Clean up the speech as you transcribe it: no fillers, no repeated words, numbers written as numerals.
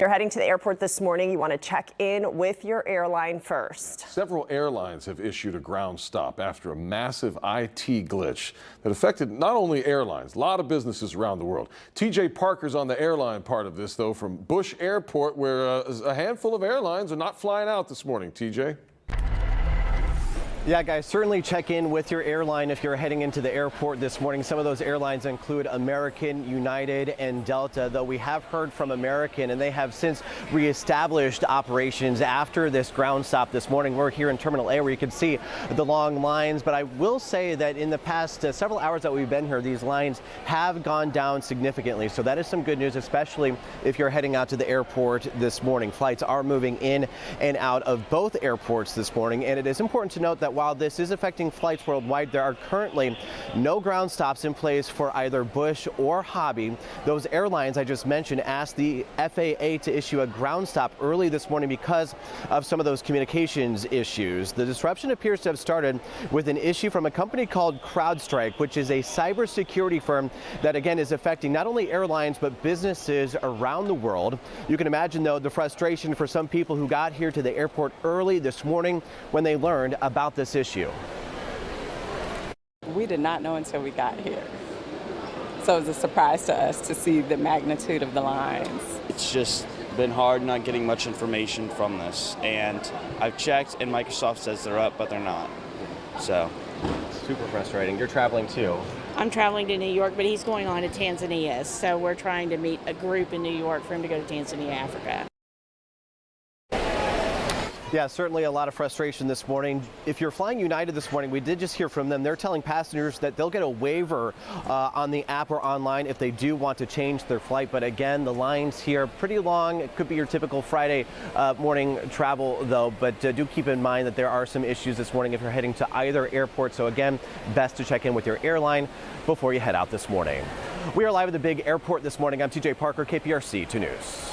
You're heading to the airport this morning. You want to check in with your airline first. Several airlines have issued a ground stop after a massive IT glitch that affected not only airlines, a lot of businesses around the world. TJ Parker's on the airline part of this, though, from Bush Airport, where a handful of airlines are not flying out this morning. TJ? Yeah, guys, certainly check in with your airline if you're heading into the airport this morning. Some of those airlines include American, United, and Delta, though we have heard from American, and they have since reestablished operations after this ground stop this morning. We're here in Terminal A where you can see the long lines, but I will say that in the past several hours that we've been here, these lines have gone down significantly. So that is some good news, especially if you're heading out to the airport this morning. Flights are moving in and out of both airports this morning, and it is important to note that while this is affecting flights worldwide, there are currently no ground stops in place for either Bush or Hobby. Those airlines I just mentioned asked the FAA to issue a ground stop early this morning because of some of those communications issues. The disruption appears to have started with an issue from a company called CrowdStrike, which is a cybersecurity firm that, again, is affecting not only airlines but businesses around the world. You can imagine, though, the frustration for some people who got here to the airport early this morning when they learned about this issue. We did not know until we got here. So it was a surprise to us to see the magnitude of the lines. It's just been hard not getting much information from this. And I've checked and Microsoft says they're up, but they're not. So. Super frustrating. You're traveling too. I'm traveling to New York, but he's going on to Tanzania. So we're trying to meet a group in New York for him to go to Tanzania, Africa. Yeah, certainly a lot of frustration this morning. If you're flying United this morning, we did just hear from them. They're telling passengers that they'll get a waiver on the app or online if they do want to change their flight. But again, the lines here pretty long. It could be your typical Friday morning travel, though. But do keep in mind that there are some issues this morning if you're heading to either airport. So again, best to check in with your airline before you head out this morning. We are live at the big airport this morning. I'm TJ Parker, KPRC 2 News.